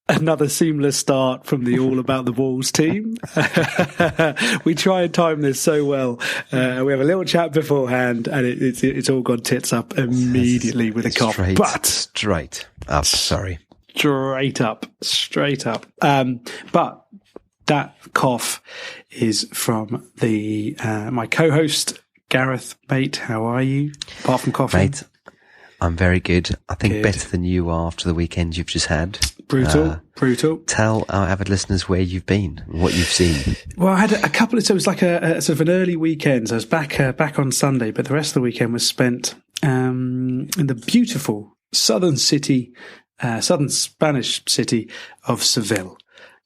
Another seamless start from the All About the Balls team. We try and time this so well. We have a little chat beforehand, and it's all gone tits up immediately with a cough. Straight up. Sorry. Straight up. But that cough is from the my co-host Gareth. Mate, how are you? Apart from coughing, mate, I'm very good. I think better than you are after the weekend you've just had. Brutal. Tell our avid listeners where you've been, what you've seen. Well, I had a couple of, so it was like a sort of an early weekend. So I was back on Sunday, but the rest of the weekend was spent in the beautiful southern Spanish city of Seville.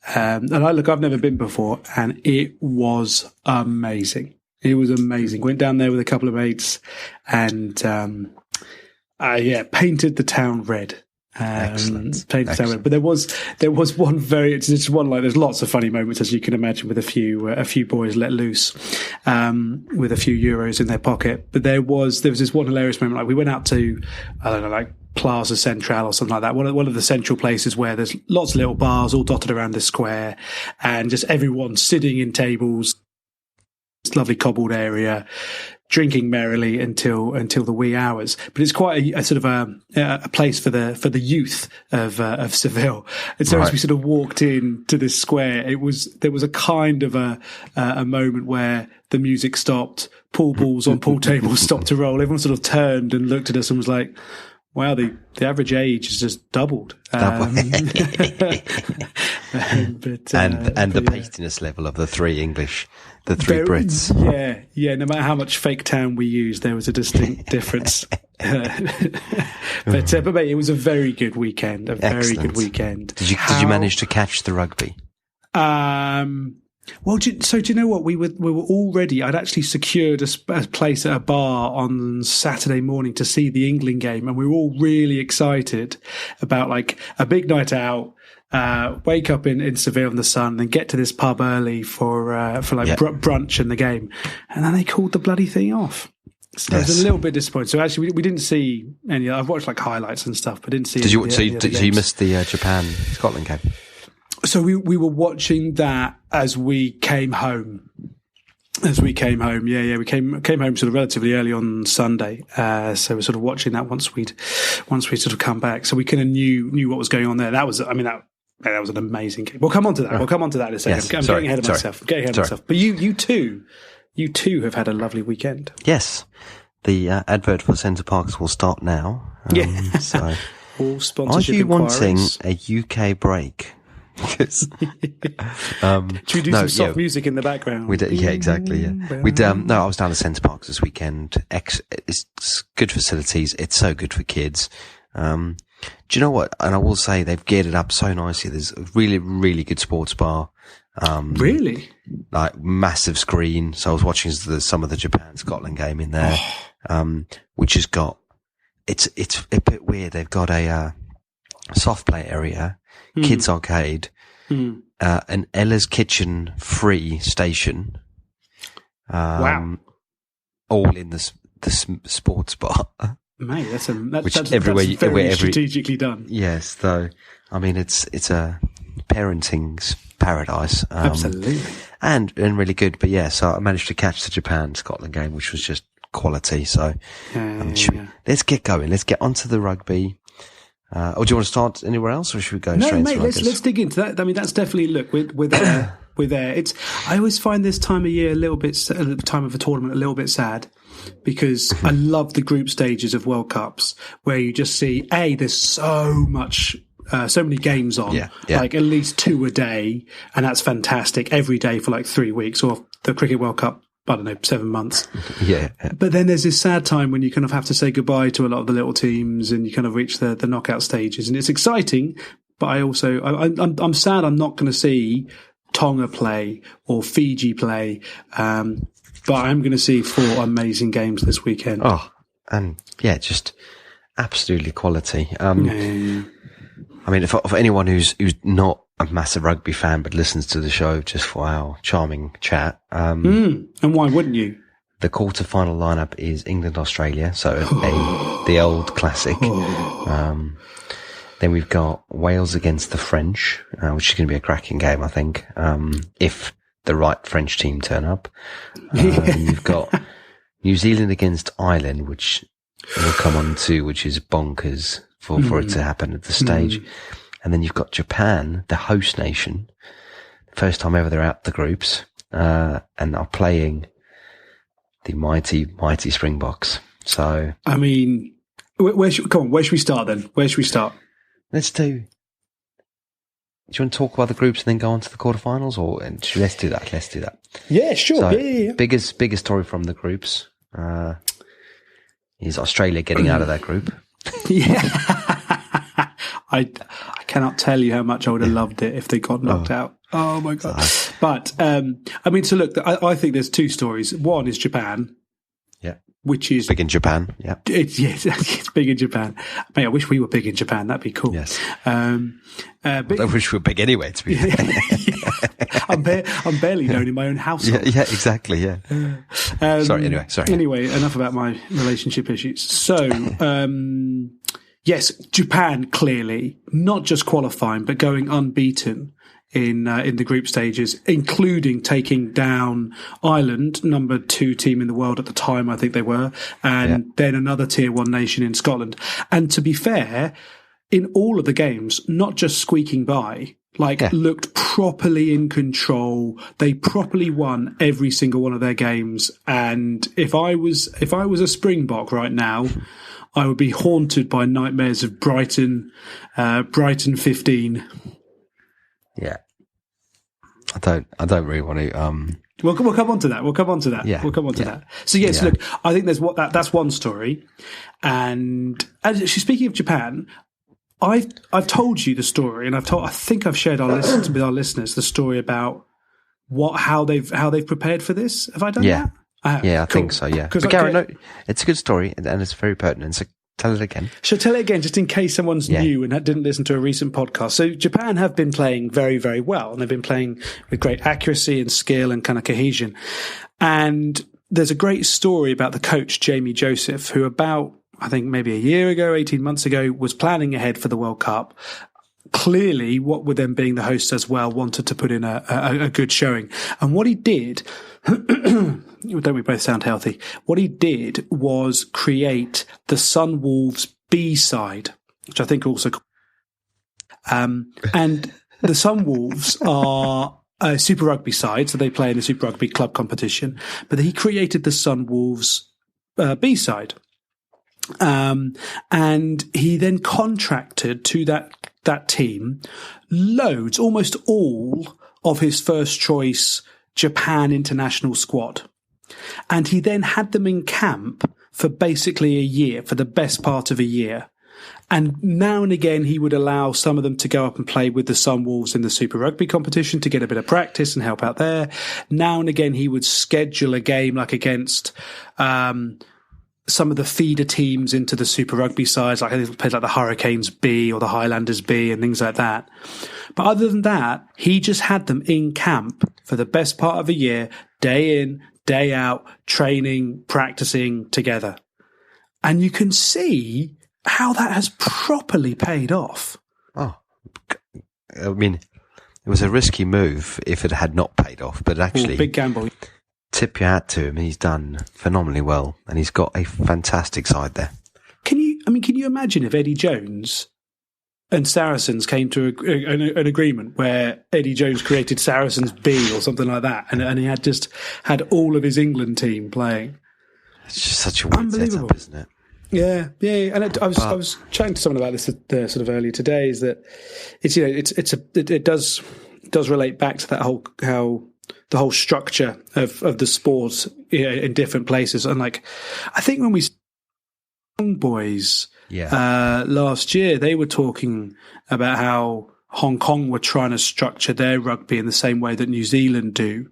And I've never been before, and it was amazing. Went down there with a couple of mates, and painted the town red. Excellent. But there was one it's just one, like, there's lots of funny moments, as you can imagine, with a few boys let loose with a few euros in their pocket. But there was this one hilarious moment. Like, we went out to, I don't know, like Plaza Central or something like that, one of the central places where there's lots of little bars all dotted around the square, and just everyone sitting in tables, this lovely cobbled area, drinking merrily until the wee hours. But it's quite a sort of a place for the youth of Seville. And so as we sort of walked into this square, there was a kind of a moment where the music stopped, pool balls on pool tables stopped to roll. Everyone sort of turned and looked at us and was like, wow, the average age has just doubled. And the pastiness level of the three Brits. Yeah. No matter how much fake town we used, there was a distinct difference. But mate, it was a very good weekend. Very good weekend. Did you manage to catch the rugby? Well, do you know what? We were already. I'd actually secured a place at a bar on Saturday morning to see the England game, and we were all really excited about, like, a big night out. Wake up in Seville in the sun, then get to this pub early for brunch and the game, and then they called the bloody thing off. So I was a little bit disappointed. So actually, we didn't see any. I've watched like highlights and stuff, but didn't see. So you missed the Japan Scotland game? So we were watching that as we came home. We came home home sort of relatively early on Sunday. So we're sort of watching that once we sort of come back. So we kind of knew what was going on there. That was an amazing game. We'll come on to that. in a second. Yes. I'm getting ahead of myself. But you too have had a lovely weekend. Yes. The advert for Centre Parks will start now. So all sponsorship Are you inquiries. wanting a UK break? Should we do some soft music in the background? Exactly. Yeah. I was down at Centre Parks this weekend. It's good facilities. It's so good for kids. Do you know what? And I will say they've geared it up so nicely. There's a really, really good sports bar. Really? Like massive screen. So I was watching some of the Japan Scotland game in there, which has got, it's a bit weird. They've got a soft play area, kids arcade, an Ella's Kitchen free station. Wow. All in the sports bar. Mate, that's everywhere very strategically done. Yes, though. I mean, it's a parenting's paradise. Absolutely. And really good. But yeah, so I managed to catch the Japan Scotland game, which was just quality. So let's get going. Let's get onto the rugby. Or do you want to start anywhere else, or should we go straight into rugby? Let's dig into that. I mean, that's definitely, we're there. I always find this time of year the time of a tournament a little bit sad, because I love the group stages of World Cups where you just see, there's so many games on, like at least 2 a day, and that's fantastic every day for like 3 weeks, or the Cricket World Cup, I don't know, 7 months. Yeah. But then there's this sad time when you kind of have to say goodbye to a lot of the little teams, and you kind of reach the knockout stages, and it's exciting. But I'm sad I'm not going to see Tonga play or Fiji play. But I'm going to see 4 amazing games this weekend. Oh, and just absolutely quality. I mean, for anyone who's not a massive rugby fan, but listens to the show just for our charming chat. And why wouldn't you? The quarter-final lineup is England-Australia, so the old classic. Then we've got Wales against the French, which is going to be a cracking game, I think, if the right French team turn up. You've got New Zealand against Ireland, which we'll come on to, which is bonkers for it to happen at this stage. And then you've got Japan, the host nation, first time ever they're out the groups, and are playing the mighty Springboks. So, I mean, where should we start then? Where should we start? Do you want to talk about the groups and then go on to the quarterfinals, or let's do that? Yeah, sure. So, yeah. Biggest story from the groups is Australia getting out of that group. Yeah. I cannot tell you how much I would have loved it if they got knocked out. Oh my God. But, I mean, so look, I think there's two stories. One is Japan. Yeah. Which is big in Japan. Yeah. It's big in Japan. Mate, I wish we were big in Japan. That'd be cool. Yes. I wish we were big anyway, to be fair. I'm barely known in my own household. Yeah, exactly. Yeah. Sorry. Anyway, enough about my relationship issues. So, yes, Japan clearly not just qualifying, but going unbeaten in the group stages, including taking down Ireland, number 2 team in the world at the time, I think they were, and then another tier 1 nation in Scotland. And to be fair, in all of the games, not just squeaking by, looked properly in control. They properly won every single one of their games. And if I was a Springbok right now, I would be haunted by nightmares of Brighton 15. Yeah. I don't really want to, We'll come on to that. Yeah. We'll come on to that. So yes, look, I think that's one story. And actually, speaking of Japan, I've told you the story, and I think I've shared with our listeners the story about how they've prepared for this. Have I done that? I have. Yeah, I think so. Yeah, but Gary, no, it's a good story and it's very pertinent. So tell it again. Shall I tell it again, just in case someone's new and didn't listen to a recent podcast? So Japan have been playing very, very well, and they've been playing with great accuracy and skill and kind of cohesion. And there's a great story about the coach, Jamie Joseph, who about, I think maybe a year ago, 18 months ago, was planning ahead for the World Cup. Clearly, what with them being the hosts as well, wanted to put in a good showing. And what he did, don't we both sound healthy? What he did was create the Sunwolves B-side, which I think also, and the Sunwolves are a Super Rugby side, so they play in the Super Rugby club competition, but he created the Sunwolves B-side. And he then contracted to that team almost all of his first choice Japan international squad. And he then had them in camp for basically a year, for the best part of a year. And now and again, he would allow some of them to go up and play with the Sunwolves in the Super Rugby competition to get a bit of practice and help out there. Now and again, he would schedule a game like against, some of the feeder teams into the Super Rugby sides, like they played like the Hurricanes B or the Highlanders B and things like that. But other than that, he just had them in camp for the best part of a year, day in, day out, training, practicing together. And you can see how that has properly paid off. Oh, I mean, it was a risky move if it had not paid off, but actually, big gamble. Tip your hat to him. He's done phenomenally well, and he's got a fantastic side there. Can you imagine if Eddie Jones and Saracens came to an agreement where Eddie Jones created Saracens B or something like that, and he had all of his England team playing? It's just such a weird setup, isn't it? Yeah. And I was chatting to someone about this sort of earlier today. Is that it does relate back to that how the whole structure of the sport in different places. And I think when we young boys last year, they were talking about how Hong Kong were trying to structure their rugby in the same way that New Zealand do,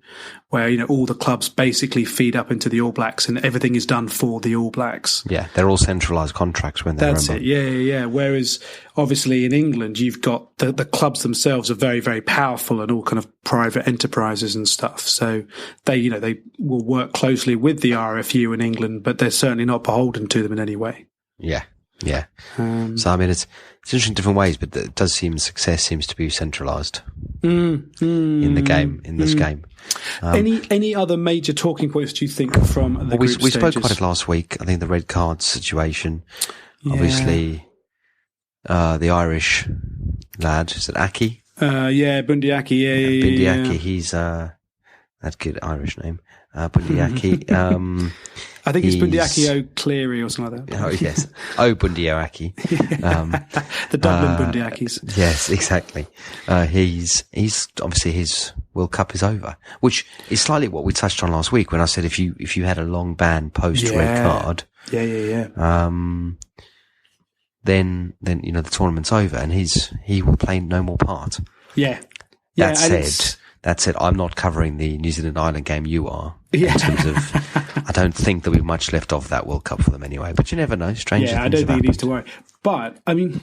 where, all the clubs basically feed up into the All Blacks and everything is done for the All Blacks. Yeah, they're all centralised contracts when they're That's it, yeah. Whereas, obviously, in England, you've got the clubs themselves are very, very powerful and all kind of private enterprises and stuff. So they will work closely with the RFU in England, but they're certainly not beholden to them in any way. Yeah. So, I mean, it's interesting in different ways, but it does seem success seems to be centralised in the game, in this game. Any other major talking points do you think from the group stages? We spoke about it last week. I think the red card situation. Yeah. Obviously, the Irish lad, is it Aki? Bundyaki. Bundyaki, he's that good Irish name. Bundyaki. I think it's Bundyaki O'Cleary or something like that. Oh, yes. Bundyaki. The Dublin Bundyakis. Yes, exactly. He's obviously his World Cup is over, which is slightly what we touched on last week when I said if you had a long ban post red card. Yeah. Then the tournament's over and he will play no more part. Yeah. That said, I'm not covering the New Zealand Ireland game. You are. Yeah. In terms of, I don't think there'll be much left of that World Cup for them anyway. But you never know. Stranger things I don't think you need to worry. But I mean, do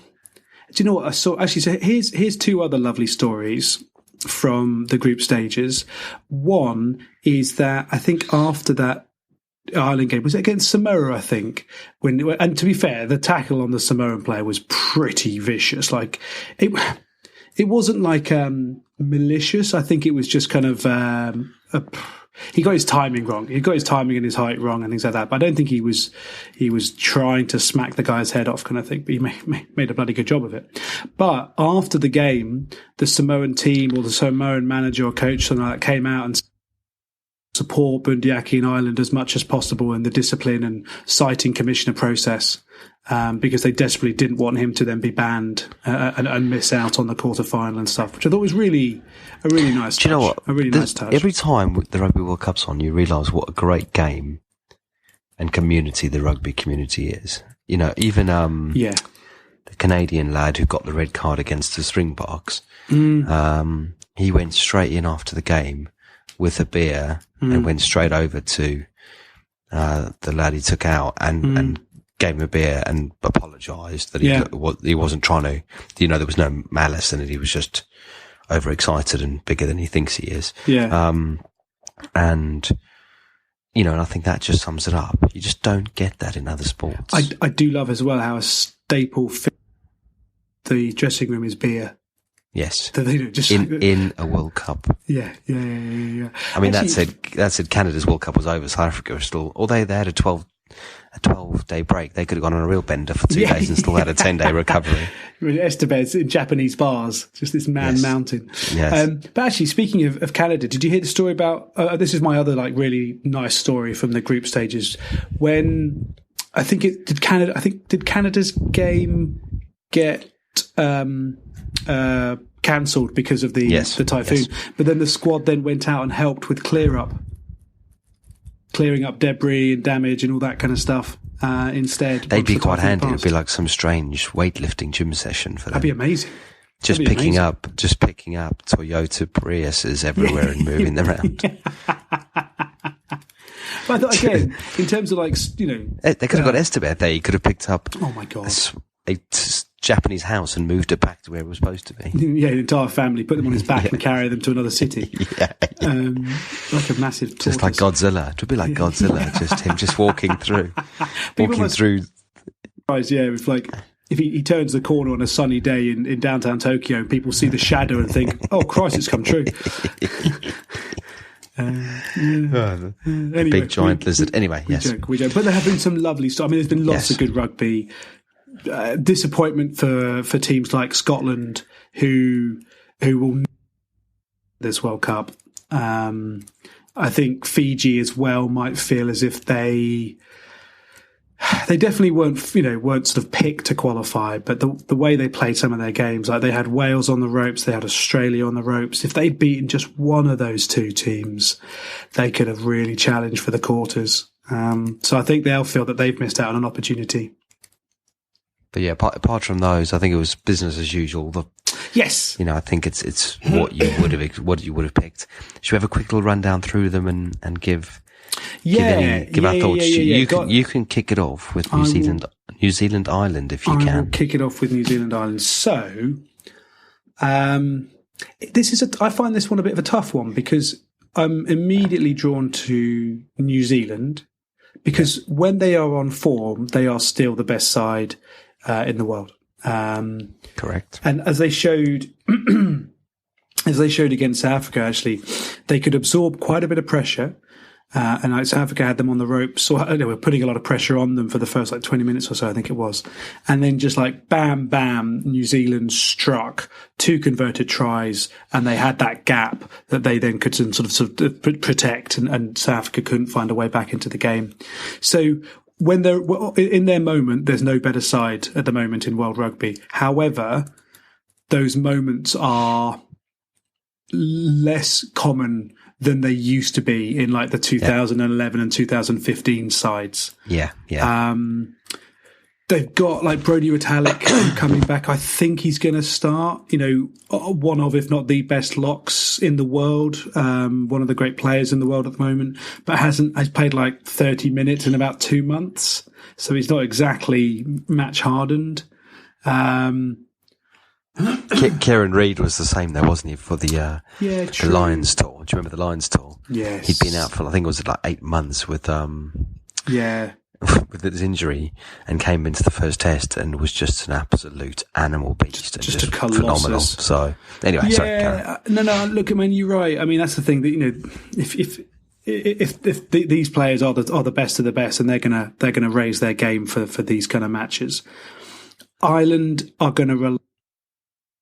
you know what I saw? Actually, so here's two other lovely stories from the group stages. One is that I think after that Ireland game, was it against Samoa? I think and to be fair, the tackle on the Samoan player was pretty vicious. Like it wasn't like malicious. I think it was just kind of he got his timing wrong. He got his timing and his height wrong and things like that. But I don't think he was trying to smack the guy's head off kind of thing. But he made a bloody good job of it. But after the game, the Samoan team or the Samoan manager or coach something like that came out and support Bundyaki in Ireland as much as possible in the discipline and citing commissioner process. Because they desperately didn't want him to then be banned and miss out on the quarterfinal and stuff, which I thought was a really nice touch. Do you know what? A really nice touch. Every time the Rugby World Cup's on, you realise what a great game and community the rugby community is. Even the Canadian lad who got the red card against the Springboks, he went straight in after the game with a beer and went straight over to the lad he took out and gave him a beer and apologised that he wasn't trying to, there was no malice in it. He was just overexcited and bigger than he thinks he is. Yeah. And I think that just sums it up. You just don't get that in other sports. I do love as well how a staple the dressing room is beer. Yes. Just in a World Cup. Yeah. I mean, actually, that said Canada's World Cup was over. South Africa was still, although they had a 12-day break, they could have gone on a real bender for 2 days and still had a 10-day recovery. Estabez in Japanese bars, just this mountain. Yes. But actually, speaking of Canada, did you hear the story about? This is my other really nice story from the group stages. When did Canada's game get cancelled because of the typhoon? Yes. But then the squad then went out and helped with clearing up debris and damage and all that kind of stuff instead. They'd be quite handy. It'd be like some strange weightlifting gym session for them. That'd be amazing. Just picking up Toyota Priuses everywhere and moving them around. But I thought, again, in terms of they could have got Estabez there. He could have picked up oh my God, a Japanese house and moved it back to where it was supposed to be. Yeah, the entire family, put them on his back and carry them to another city. Like a massive tortoise. Just like Godzilla. It would be like Godzilla, just him just walking through. If he turns the corner on a sunny day in downtown Tokyo and people see the shadow and think, oh, Christ, it's come true. Anyway, big giant lizard. Anyway, we joke. But there have been some lovely stuff. I mean, there's been lots of good rugby. Disappointment for teams like Scotland who will this World Cup. I think Fiji as well might feel as if they definitely weren't sort of picked to qualify, but the way they played some of their games, like they had Wales on the ropes, they had Australia on the ropes. If they'd beaten just one of those two teams, they could have really challenged for the quarters. So I think they'll feel that they've missed out on an opportunity. But yeah, apart from those, I think it was business as usual. Yes. I think it's what you would have picked. Should we have a quick little rundown through them and give our thoughts? You can kick it off with New Zealand Ireland if you can. I will kick it off with New Zealand Ireland. So, I find this one a bit of a tough one because I'm immediately drawn to New Zealand because when they are on form, they are still the best side in the world. Correct. And as they showed against South Africa, actually, they could absorb quite a bit of pressure. And South Africa had them on the ropes, so they were putting a lot of pressure on them for the first 20 minutes or so, I think it was. And then just bam, bam, New Zealand struck 2 converted tries, and they had that gap that they then could sort of protect, and South Africa couldn't find a way back into the game. So when they're in their moment, there's no better side at the moment in world rugby. However, those moments are less common than they used to be in the 2011 and 2015 sides. Yeah. They've got Brody Retallick coming back. I think he's going to start, one of, if not the best locks in the world. One of the great players in the world at the moment, but has played 30 minutes in about 2 months. So he's not exactly match hardened. Kieran Reid was the same though, wasn't he, for the Lions tour? Do you remember the Lions tour? Yes. He'd been out for, I think it was 8 months with with his injury, and came into the first test and was just an absolute animal beast. Just a phenomenal. So anyway, sorry, Karen. No, look, you're right. That's the thing that, if these players are the best of the best, and they're gonna raise their game for these kind of matches, Ireland are gonna rely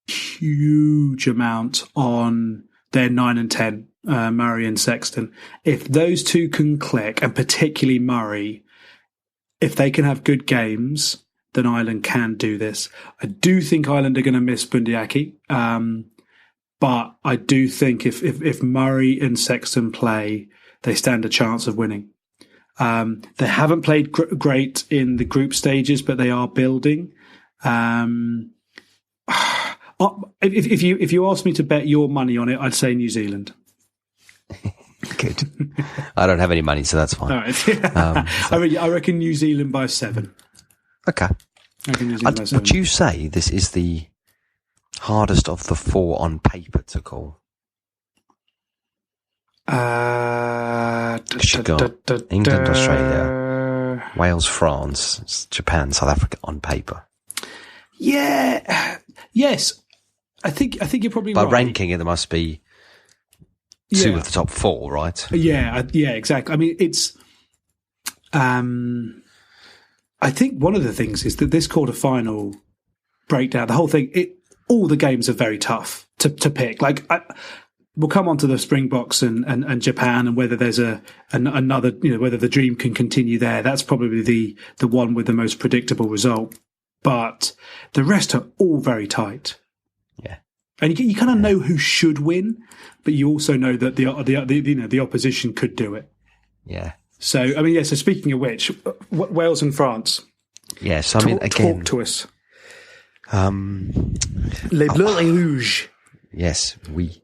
huge amount on their 9 and 10, Murray and Sexton. If those two can click, and particularly Murray, if they can have good games, then Ireland can do this. I do think Ireland are going to miss Bundyaki, but I do think if Murray and Sexton play, they stand a chance of winning. They haven't played great in the group stages, but they are building. If you asked me to bet your money on it, I'd say New Zealand. Good. I don't have any money, so that's fine. All right. I reckon New Zealand by 7. Okay. Would you say this is the hardest of the 4 on paper to call? You got England, Australia, Wales, France, Japan, South Africa on paper. Yeah. Yes. I think you're probably right. By ranking it, there must be 2 of the top 4, right? Yeah, exactly. It's. I think one of the things is that this quarterfinal breakdown, the whole thing, all the games are very tough to pick. We'll come on to the Springboks and Japan, and whether there's another, whether the dream can continue there. That's probably the one with the most predictable result. But the rest are all very tight. Yeah. And you kind of know who should win, but you also know that the opposition could do it. Yeah. So so speaking of which, Wales and France. Yes, again, talk to us. Les Bleus et Rouges. Yes, we.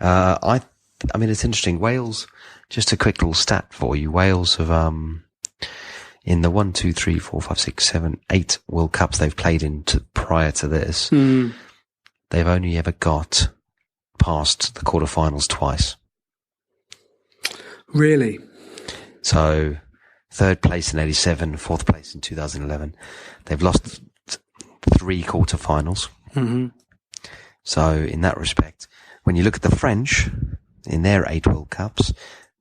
It's interesting. Wales. Just a quick little stat for you. Wales have in the 1, 2, 3, 4, 5, 6, 7, 8 World Cups they've played in prior to this. They've only ever got past the quarterfinals twice. Really? So, 3rd place in 87, 4th place in 2011. They've lost 3 quarterfinals. Mm-hmm. So, in that respect, when you look at the French, in their 8 World Cups,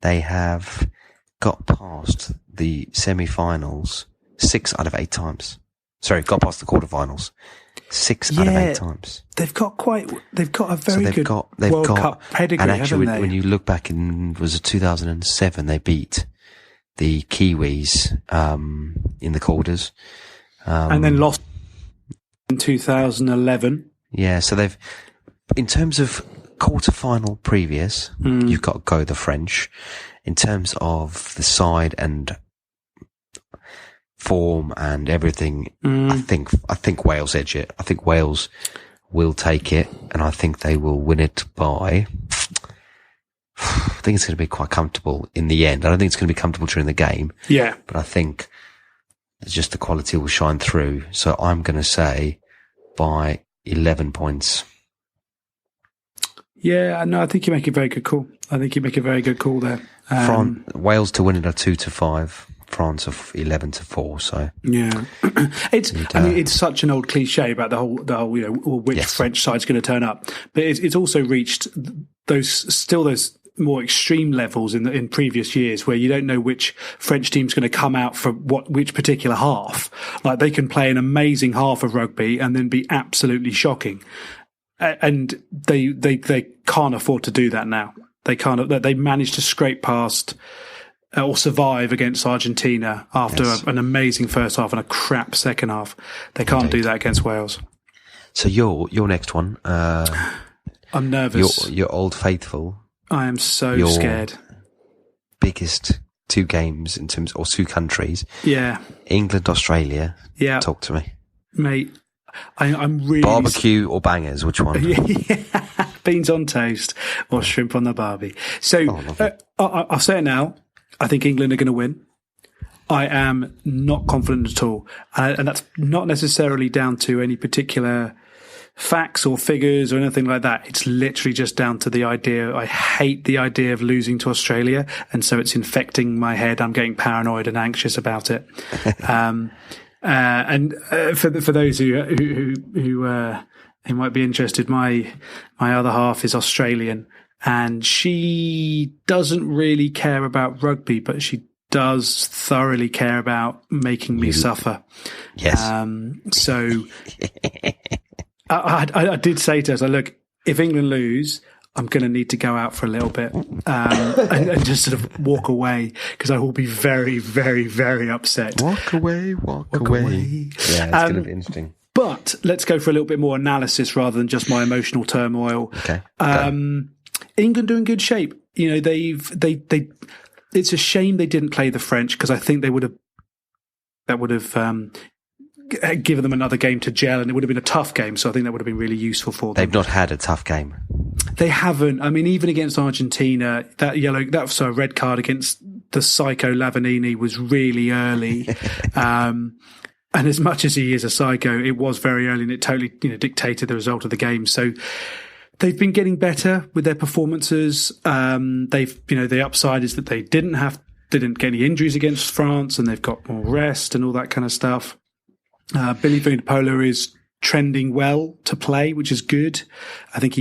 they have got past the semi-finals 6 out of 8 times. Sorry, got past the quarterfinals 6 out of 8 times. They've got a very good World Cup pedigree, and actually, haven't they? when you look back was it 2007, they beat the Kiwis in the quarters, and then lost in 2011. Yeah, so they've, in terms of quarterfinal previous, you've got to go the French. In terms of the side and form and everything, I think Wales edge it. I think Wales will take it, and I think they will win it by... I think it's going to be quite comfortable in the end. I don't think it's going to be comfortable during the game. Yeah. But I think it's just the quality will shine through. So I'm going to say by 11 points. Yeah, no, I think you make a very good call. There. Wales to win it are 2-5. France of 11-4. So yeah, it's such an old cliche about the whole which French side's going to turn up, but it's also reached those more extreme levels in previous years where you don't know which French team's going to come out for which particular half. Like they can play an amazing half of rugby and then be absolutely shocking, and they can't afford to do that now. They can't. They managed to scrape past or survive against Argentina after an amazing first half and a crap second half. They can't do that against Wales. So your next one. I'm nervous. Your Old Faithful. I am so scared. Biggest two games in terms, or two countries. Yeah. England, Australia. Yeah. Talk to me, mate. I'm really barbecue or bangers. Which one? Beans on toast or shrimp on the barbie. So I'll say it now. I think England are going to win. I am not confident at all. And that's not necessarily down to any particular facts or figures or anything like that. It's literally just down to the idea. I hate the idea of losing to Australia. And so it's infecting my head. I'm getting paranoid and anxious about it. For those who might be interested, my other half is Australian. And she doesn't really care about rugby, but she does thoroughly care about making me suffer. Yes. So I did say to her, look, if England lose, I'm going to need to go out for a little bit and just sort of walk away because I will be very, very, very upset. Walk away. Yeah, it's going to be interesting. But let's go for a little bit more analysis rather than just my emotional turmoil. Okay. England are in good shape. You know, it's a shame they didn't play the French because I think that would have given them another game to gel, and it would have been a tough game. So I think that would have been really useful for them. They've not had a tough game. They haven't. I mean, even against Argentina, that red card against the psycho Lavanini was really early. And as much as he is a psycho, it was very early, and it totally dictated the result of the game. So they've been getting better with their performances. The upside is that they didn't get any injuries against France, and they've got more rest and all that kind of stuff. Billy Vunipola is trending well to play, which is good. I think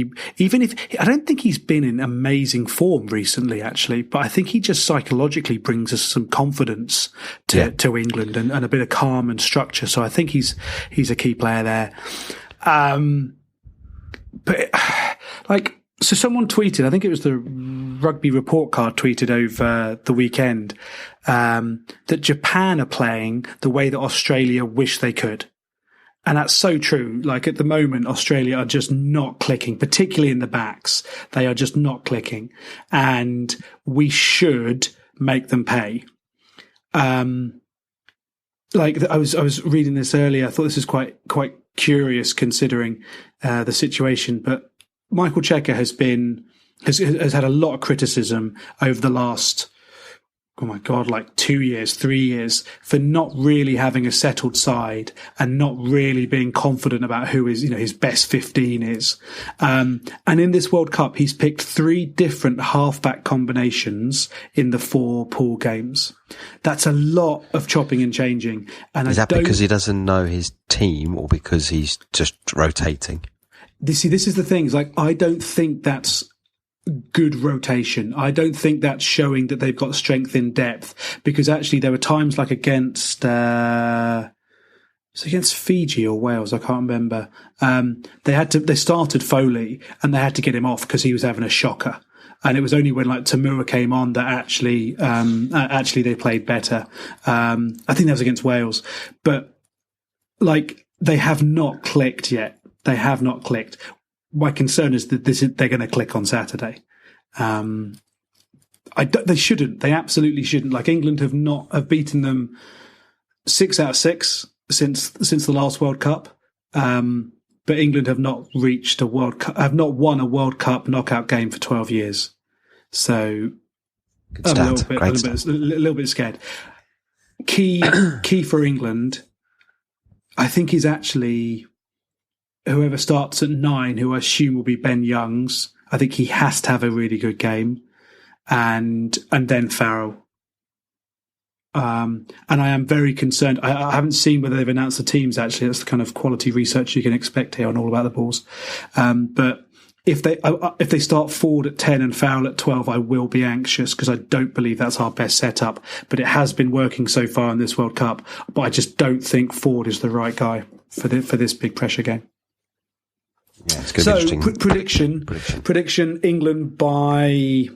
I don't think he's been in amazing form recently, actually, but I think he just psychologically brings us some confidence to England and a bit of calm and structure. So I think he's a key player there. So someone tweeted, I think it was the Rugby Report Card tweeted over the weekend, that Japan are playing the way that Australia wish they could. And that's so true. Like at the moment, Australia are just not clicking, particularly in the backs. They are just not clicking. And we should make them pay. I was reading this earlier. I thought this is quite curious considering the situation, but Michael Cheika has had a lot of criticism over the last, 2 years, 3 years for not really having a settled side and not really being confident about who his best 15 is. And in this World Cup, he's picked 3 different halfback combinations in the 4 pool games. That's a lot of chopping and changing. And is that because he doesn't know his team or because he's just rotating? This is the thing. It's like, I don't think that's good rotation. I don't think that's showing that they've got strength in depth, because actually there were times like against Fiji or Wales, I can't remember. They started Foley and they had to get him off because he was having a shocker. And it was only when like Tamura came on that actually they played better. I think that was against Wales, but like they have not clicked yet. They have not clicked. My concern is that they're going to click on Saturday. They shouldn't. They absolutely shouldn't. Like England have beaten them 6 out of 6 since the last World Cup. but England have not reached a World Cup, have not won a World Cup knockout game for 12 years. So Good start. a little bit scared. Key for England, I think, is actually whoever starts at 9, who I assume will be Ben Youngs. I think he has to have a really good game, and then Farrell. And I am very concerned. I haven't seen whether they've announced the teams. Actually, that's the kind of quality research you can expect here on All About the Balls. But if they start Ford at 10 and Farrell at 12, I will be anxious, because I don't believe that's our best setup. But it has been working so far in this World Cup. But I just don't think Ford is the right guy for this big pressure game. Yeah, it's going to be interesting. Prediction: England by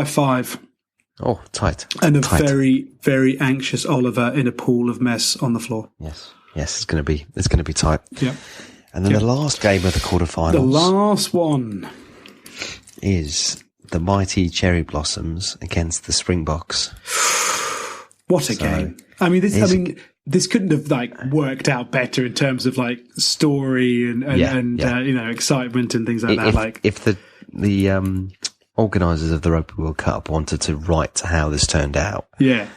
5. Oh, tight. And a tight. very, very anxious Oliver in a pool of mess on the floor. Yes, it's going to be tight. Yeah. And then the last game of the quarterfinals. The last one is the mighty Cherry Blossoms against the Springboks. What a game! I mean, this couldn't have worked out better in terms of story and excitement and things like that. If the organisers of the Rugby World Cup wanted to write how this turned out, yeah,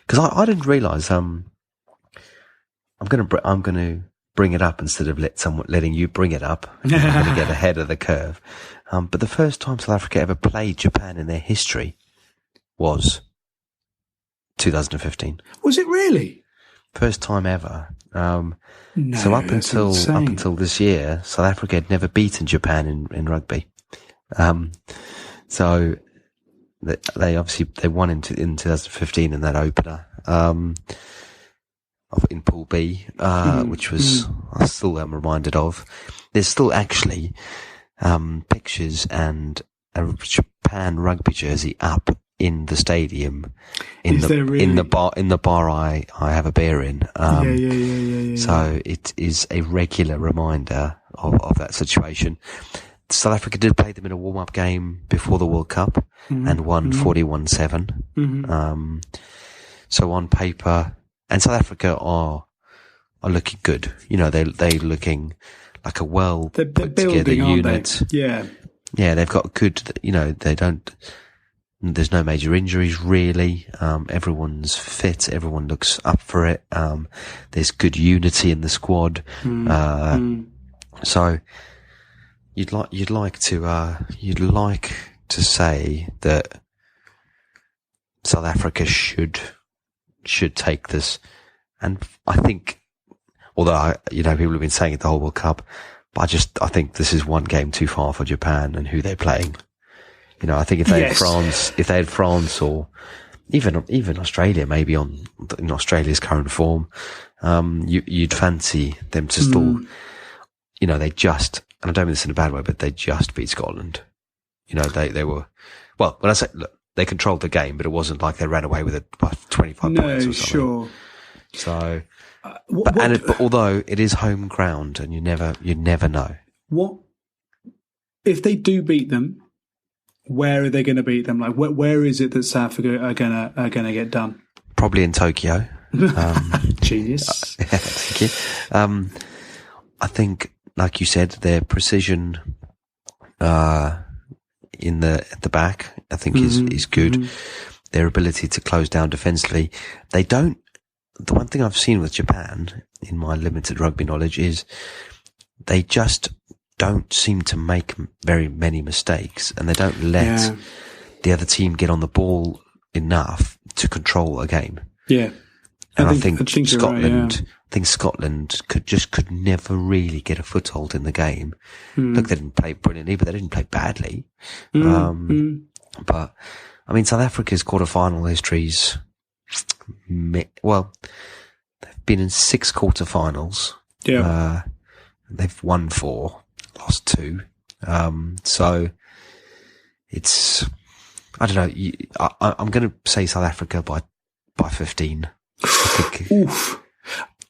because I didn't realise. I'm going to bring it up instead of letting you bring it up. I'm going to get ahead of the curve. But the first time South Africa ever played Japan in their history was 2015. Was it really? First time ever. No, so up until this year, South Africa had never beaten Japan in rugby. So they won in 2015 in that opener. In Pool B, which was I still am reminded of. There's still actually pictures and a Japan rugby jersey up in the stadium in the bar I have a beer in. Yeah. So it is a regular reminder of that situation. South Africa did play them in a warm-up game before the World Cup and won 41-7. So on paper, and South Africa are looking good. They're looking like a put together unit. Yeah, they've got good. They don't. There's no major injuries really. Everyone's fit. Everyone looks up for it. There's good unity in the squad. So you'd like to say that South Africa should take this, and I think, although people have been saying it the whole World Cup, but I think this is one game too far for Japan and who they're playing. I think if they had France, or even Australia, maybe in Australia's current form, you'd fancy them to still, they just, and I don't mean this in a bad way, but they just beat Scotland. They were, well, when I say, look, they controlled the game, but it wasn't like they ran away with it by 25 points or something. Sure. So, but although it is home ground, and you never know. What if they do beat them? Where are they going to beat them? Where is it that South Africa are gonna get done? Probably in Tokyo. Genius. Thank you. I think, like you said, their precision at the back, I think is good. Their ability to close down defensively. The one thing I've seen with Japan, in my limited rugby knowledge, is they just don't seem to make very many mistakes, and they don't let the other team get on the ball enough to control a game. Yeah. And I think Scotland, right, I think Scotland could never really get a foothold in the game. Look, they didn't play brilliantly, but they didn't play badly. But I mean, South Africa's quarterfinal histories, well, they've been in 6 quarterfinals. Yeah. They've won 4, lost 2. So it's, I don't know. I'm going to say South Africa by 15. I think. Oof.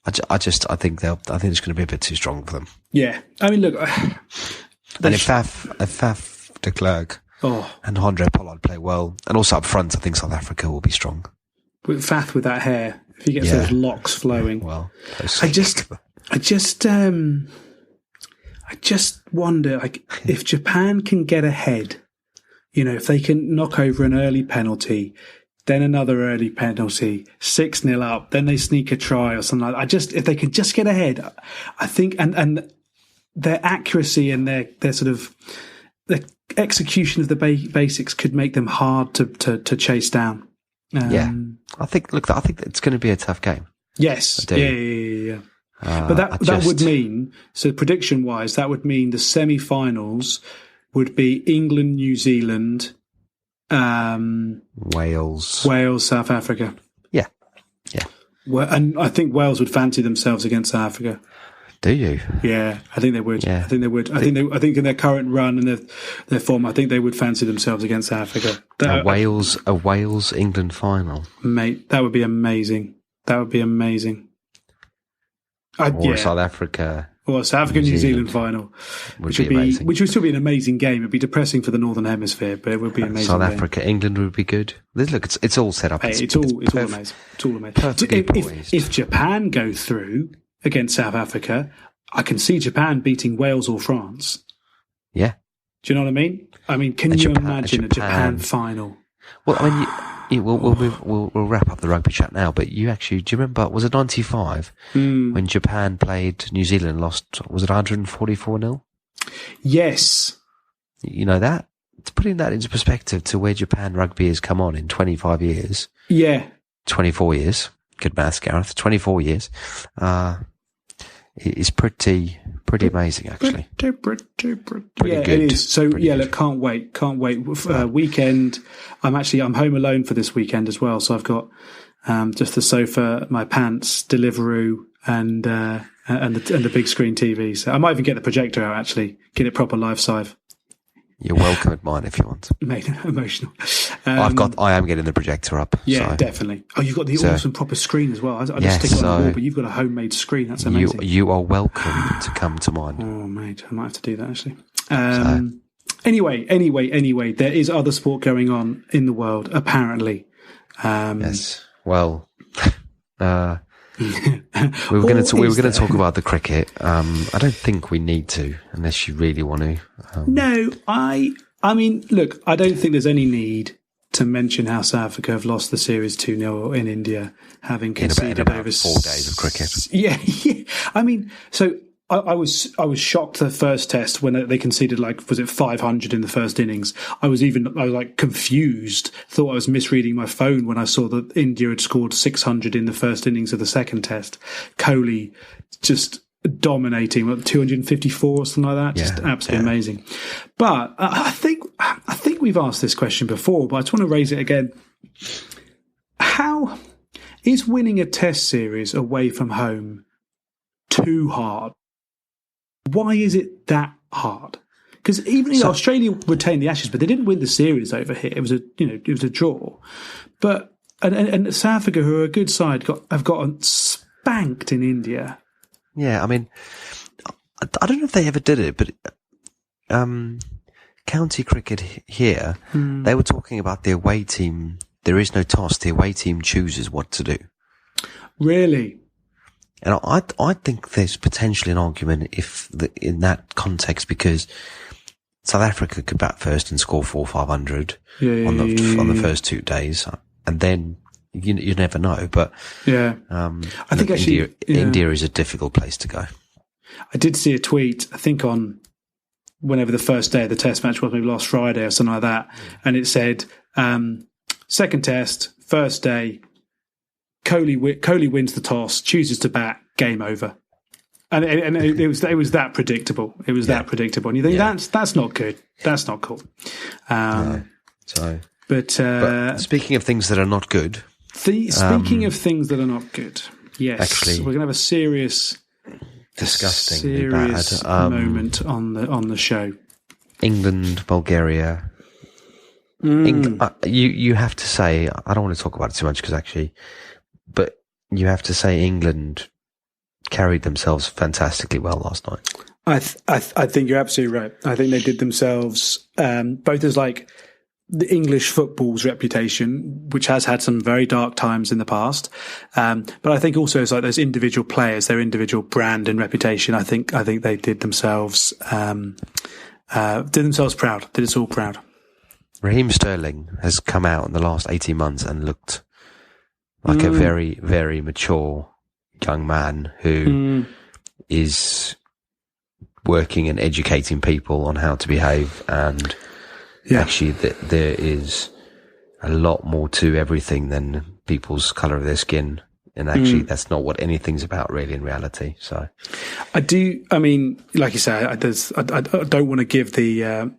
I think it's going to be a bit too strong for them. Yeah. I mean, look. And if Faf de Klerk and Andre Pollard play well, and also up front, I think South Africa will be strong. With Faf with that hair, If he gets those locks flowing. Well, I just wonder, like, if Japan can get ahead, if they can knock over an early penalty, then another early penalty, 6-0 up, then they sneak a try or something like that. If they can just get ahead, I think, and their accuracy and their sort of the execution of the basics could make them hard to chase down. I think it's going to be a tough game. Yes. Yeah. But that would mean, so prediction wise, that would mean the semi-finals would be England, New Zealand, Wales, South Africa. Yeah. Well, and I think Wales would fancy themselves against South Africa. Do you? Yeah, I think they would. Yeah. I think they would. I think in their current run and their form, I think they would fancy themselves against South Africa. A Wales England final, mate. That would be amazing. South Africa. Or South Africa New Zealand final, which would still be an amazing game. It'd be depressing for the Northern Hemisphere, but it would be amazing. South Africa, England would be good. Look, it's all set up. Hey, it's all amazing. It's all amazing. Perfectly poised. If Japan go through against South Africa, I can see Japan beating Wales or France. Yeah. Do you know what I mean? I mean, can you imagine a Japan final? Well, I mean, we'll wrap up the rugby chat now, but do you remember, was it 95 when Japan played New Zealand and lost, was it 144-0? Yes. You know that? Putting that into perspective to where Japan rugby has come on in 25 years. Yeah. 24 years. Good maths, Gareth. 24 years. It's pretty amazing, actually. Pretty good. It is. So, look, can't wait. Weekend. I'm home alone for this weekend as well. So I've got just the sofa, my pants, Deliveroo, and the big screen TV. So I might even get the projector out, actually, get it proper life-size. You're welcome at mine if you want. Mate, emotional. I am getting the projector up. Yeah, so. Definitely. Oh, you've got the awesome proper screen as well. I just stick it on the wall, but you've got a homemade screen. That's amazing. You are welcome to come to mine. Oh, mate, I might have to do that actually. Anyway, there is other sport going on in the world, apparently. Yes. Well, we were going to talk about the cricket. I don't think we need to, unless you really want to. No, I mean, look, I don't think there's any need to mention how South Africa have lost the series 2-0 in India, having conceded about over 4 days of cricket. Yeah. I mean, so I was shocked the first test when they conceded, like, was it 500 in the first innings? I was like confused, thought I was misreading my phone when I saw that India had scored 600 in the first innings of the second test. Kohli just dominating, 254 or something like that. Just absolutely amazing. But I think we've asked this question before, but I just want to raise it again. How is winning a test series away from home too hard? Why is it that hard? Because even Australia retained the Ashes, but they didn't win the series over here. It was a draw. But and South Africa, who are a good side, have gotten spanked in India. Yeah, I mean, I don't know if they ever did it, but county cricket here, they were talking about the away team. There is no toss. The away team chooses what to do. Really? And I think there's potentially an argument in that context, because South Africa could bat first and score 400-500 on the first 2 days, and then you never know. But I think actually India is a difficult place to go. I did see a tweet, I think on whenever the first day of the test match was, maybe last Friday or something like that, and it said second test, first day. Kohli wins the toss, chooses to bat, game over, and it was that predictable. It was that predictable, and you think that's not good. That's not cool. But speaking of things that are not good, speaking of things that are not good, yes, actually, we're going to have a serious, disgustingly serious bad moment on the show. England, Bulgaria. You have to say, I don't want to talk about it too much but you have to say England carried themselves fantastically well last night. I think you're absolutely right. I think they did themselves both as like the English football's reputation, which has had some very dark times in the past. But I think also it's like those individual players, their individual brand and reputation. I think they did themselves proud. Did us all proud. Raheem Sterling has come out in the last 18 months and looked like a very, very mature young man who is working and educating people on how to behave, and actually there is a lot more to everything than people's colour of their skin, and actually that's not what anything's about really in reality. So I mean, like you say, I don't want to give the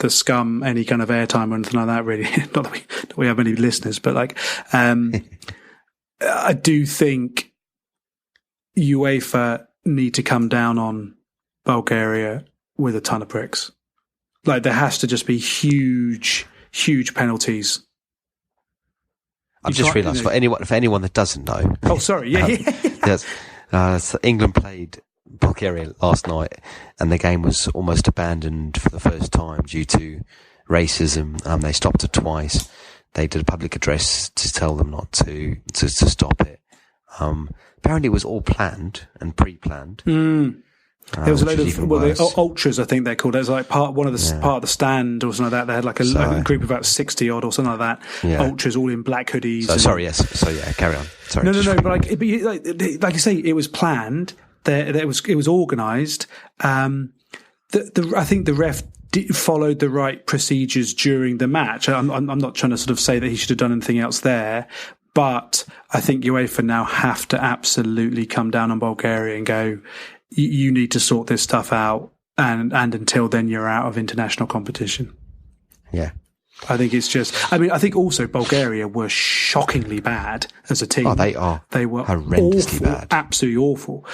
scum any kind of airtime or anything like that, really. Not that we have any listeners, but like I do think UEFA need to come down on Bulgaria with a ton of bricks. Like, there has to just be huge penalties. I've just realised, for anyone that doesn't know. Oh, sorry. Yes, England played Bulgaria last night, and the game was almost abandoned for the first time due to racism. They stopped it twice. They did a public address to tell them not to stop it. Apparently it was all planned and pre-planned. There was a load of ultras, I think they're called. It was like part of the stand or something like that. They had like a group of about 60 odd or something like that. Yeah. Ultras all in black hoodies. Carry on. Sorry. No. But like you say, it was planned. It was organised. I think the ref followed the right procedures during the match. I'm not trying to sort of say that he should have done anything else there, but I think UEFA now have to absolutely come down on Bulgaria and go, you need to sort this stuff out, and until then you're out of international competition. Yeah. I think it's just, I think also Bulgaria were shockingly bad as a team. Oh, they are. They were horrendously awful, bad. Absolutely awful.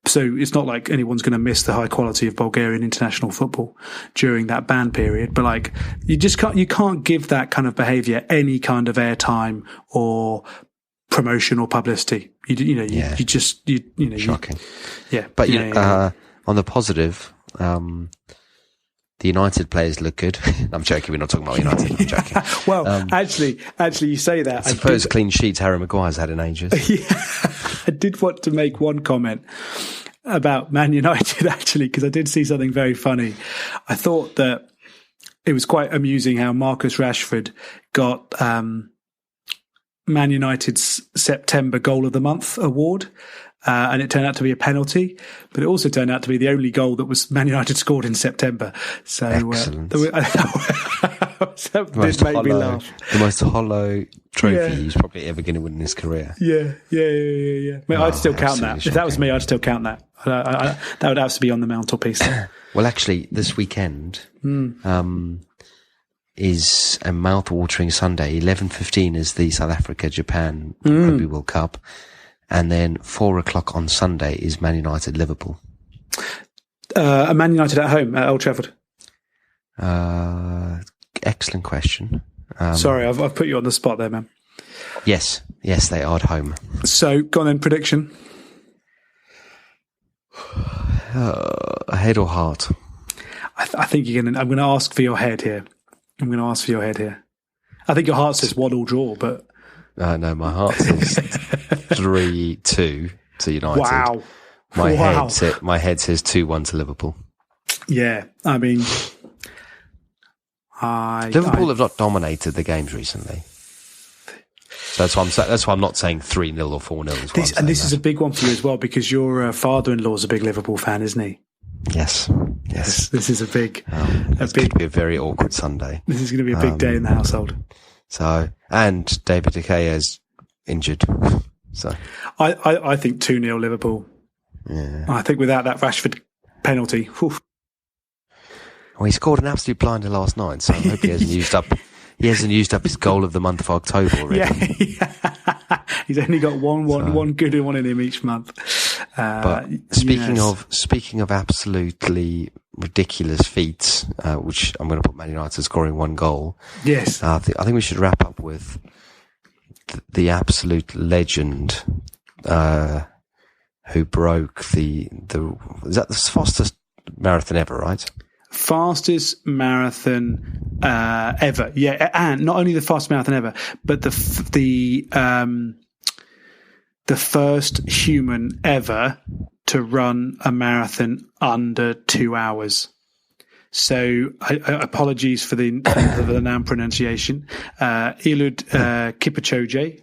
So it's not like anyone's going to miss the high quality of Bulgarian international football during that ban period. But like, you can't give that kind of behaviour any kind of airtime or promotion or publicity. Shocking. But on the positive, the United players look good. I'm joking. We're not talking about United. I'm joking. Well, actually, you say that. It's the first clean sheet Harry Maguire's had in ages. Yeah, I did want to make one comment about Man United, actually, because I did see something very funny. I thought that it was quite amusing how Marcus Rashford got Man United's September Goal of the Month award. And it turned out to be a penalty, but it also turned out to be the only goal that was Man United scored in September. So this made me laugh. The most hollow trophy he's probably ever going to win in his career. Yeah. I'd still count that. Shocking. If that was me, I'd still count that. That would have to be on the mantelpiece. Well, actually, this weekend is a mouth-watering Sunday. 11:15 is the South Africa-Japan Rugby World Cup. And then 4:00 on Sunday is Man United Liverpool. Man United at home at Old Trafford. Excellent question. Sorry, I've put you on the spot there, man. Yes, they are at home. So, go on then, prediction. Head or heart? I think I'm going to ask for your head here. I think your heart says 1-1 draw, but. No, my heart says 3-2 to United. Wow. My head says 2-1 to Liverpool. Yeah, I mean, Liverpool have not dominated the games recently. So that's why I'm not saying 3-0 or 4-0. This is a big one for you as well, because your father-in-law is a big Liverpool fan, isn't he? Yes. This is a big. It's going to be a very awkward Sunday. This is going to be a big day in the household. So, and David De Gea is injured. So, I think 2-0 Liverpool. Yeah. I think without that Rashford penalty. Whew. Well, he scored an absolute blinder last night, so I hope he hasn't used up. He hasn't used up his goal of the month of October already. Yeah. He's only got one good one in him each month. But speaking of absolutely ridiculous feats, which I'm going to put Man United scoring 1 goal. Yes. I think we should wrap up with the absolute legend who broke is that the fastest marathon ever, right? Fastest marathon ever. Yeah, and not only the fastest marathon ever, but the first human ever to run a marathon under 2 hours. So apologies for the noun pronunciation. Eliud Kipchoge.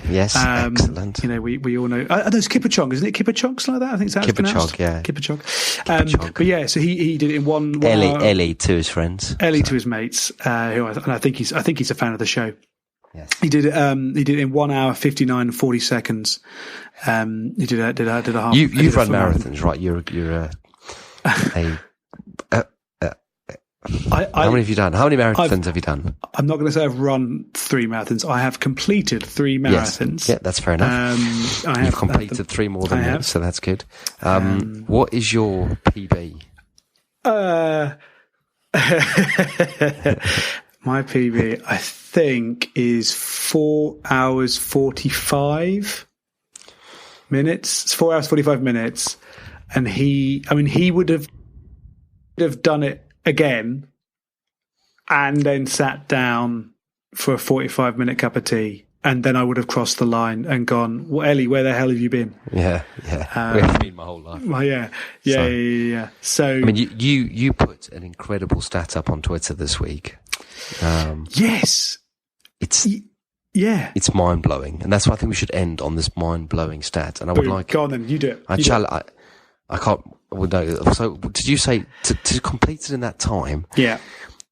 Yes, excellent. We all know. Those Kipchoge, isn't it? Kipchoge, something like that. I think that's pronounced. Yeah. Kipchoge. But yeah, so he did it in one. Ellie to his friends. Ellie to his mates. I think he's a fan of the show. Yes. He did it. He did it in 1 hour 59 40 seconds. He did a half. You've run marathons, right? You're how many have you done? How many marathons have you done? I'm not going to say I've run 3 marathons. I have completed 3 marathons. Yes. Yeah, that's fair enough. You've completed 3 more than me, so that's good. What is your PB? My PB, I think, is 4 hours 45 minutes. It's 4 hours 45 minutes, and he would have done it again and then sat down for a 45-minute cup of tea, and then I would have crossed the line and gone, well, Ellie, where the hell have you been? Yeah. Where have you been my whole life? Well, yeah. So I mean, you put an incredible stat up on Twitter this week. Yes, it's mind blowing, and that's why I think we should end on this mind blowing stat. And I would like, go on then, you do it. I can't. Well, no. So, did you say to complete it in that time? Yeah,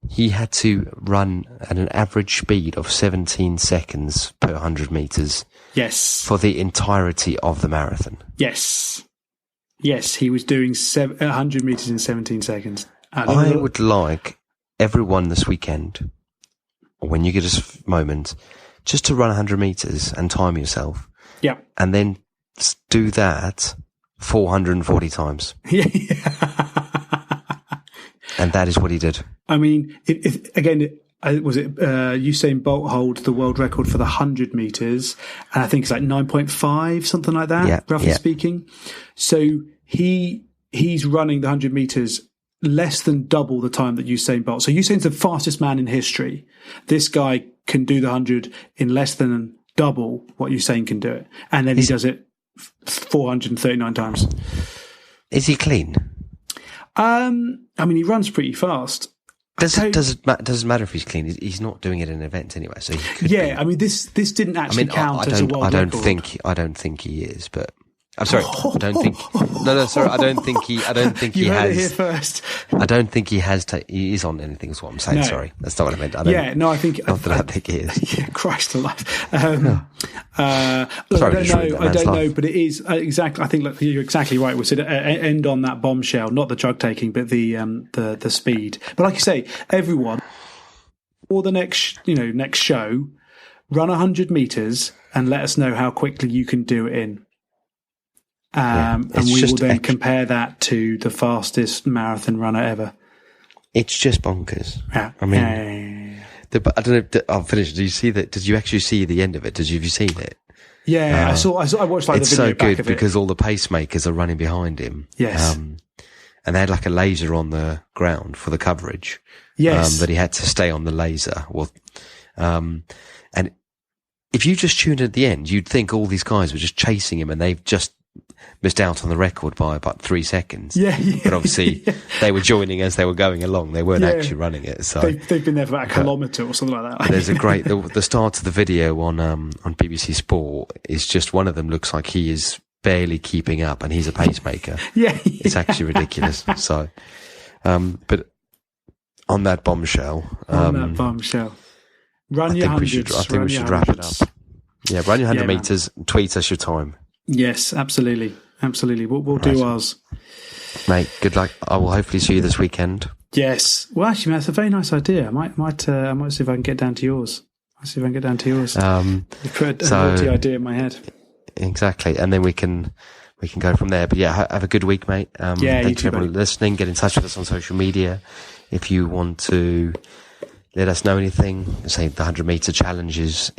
he had to run at an average speed of 17 seconds per 100 meters. Yes, for the entirety of the marathon. Yes, he was doing 100 meters in 17 seconds. I would like everyone this weekend, when you get a moment, just to run 100 meters and time yourself. Yeah, and then do that 440 times. Yeah. And that is what he did. I mean, Usain Bolt holds the world record for the 100 meters, and I think it's like 9.5, something like that, roughly speaking. So he's running the 100 meters less than double the time that Usain Bolt. So Usain's the fastest man in history. This guy can do the 100 in less than double what Usain can do it, and then he does it 439 times. Is he clean? I mean, he runs pretty fast. Does it matter if he's clean? He's not doing it in an event anyway, so he could be. I mean, this didn't actually count as a world record. I don't think he is, but I'm sorry. I don't think. No. Sorry, I don't think he. I don't think he has. You heard it here first. I don't think he has. He is on anything. Is what I'm saying. No. Sorry, that's not what I meant. I think. Not that I think he is. Yeah, Christ alive. I don't know, but it is exactly. I think you're exactly right. We said end on that bombshell, not the drug taking, but the speed. But like you say, everyone, or the next show, run 100 meters and let us know how quickly you can do it in. And we will then compare that to the fastest marathon runner ever. It's just bonkers. Yeah. I mean, I don't know. I'll finish. Did you see that? Did you actually see the end of it? Have you seen it? Yeah, I watched like the video back of it. It's so good because all the pacemakers are running behind him. Yes. And they had like a laser on the ground for the coverage. Yes. But he had to stay on the laser. Well, and if you just tuned in at the end, you'd think all these guys were just chasing him and they've just missed out on the record by about 3 seconds. Yeah. But obviously they were joining as they were going along. They weren't actually running it. So they've been there for about a kilometre or something like that. There's a great, the start of the video on BBC Sport is just one of them looks like he is barely keeping up and he's a pacemaker. Yeah. It's actually ridiculous. So, but on that bombshell. Run your hundreds. I think we should wrap it up. Yeah, run your 100 meters, tweet us your time. Yes, absolutely. We'll do ours. Mate, good luck. I will hopefully see you this weekend. Yes. Well, actually, that's a very nice idea. I might see if I can get down to yours. You put a naughty idea in my head. Exactly. And then we can go from there. But yeah, have a good week, mate. Thank you to everyone listening. Get in touch with us on social media. If you want to let us know anything, say the 100 meter challenge is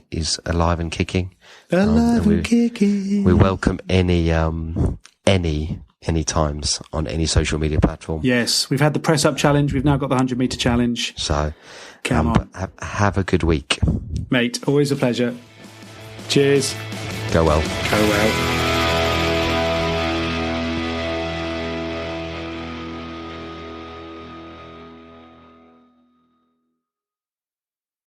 alive and kicking. Alive and kicking. We welcome any any times on any social media platform. Yes, we've had the press up challenge. We've now got the 100-meter challenge. So, come on, have a good week, mate. Always a pleasure. Cheers. Go well. Go well.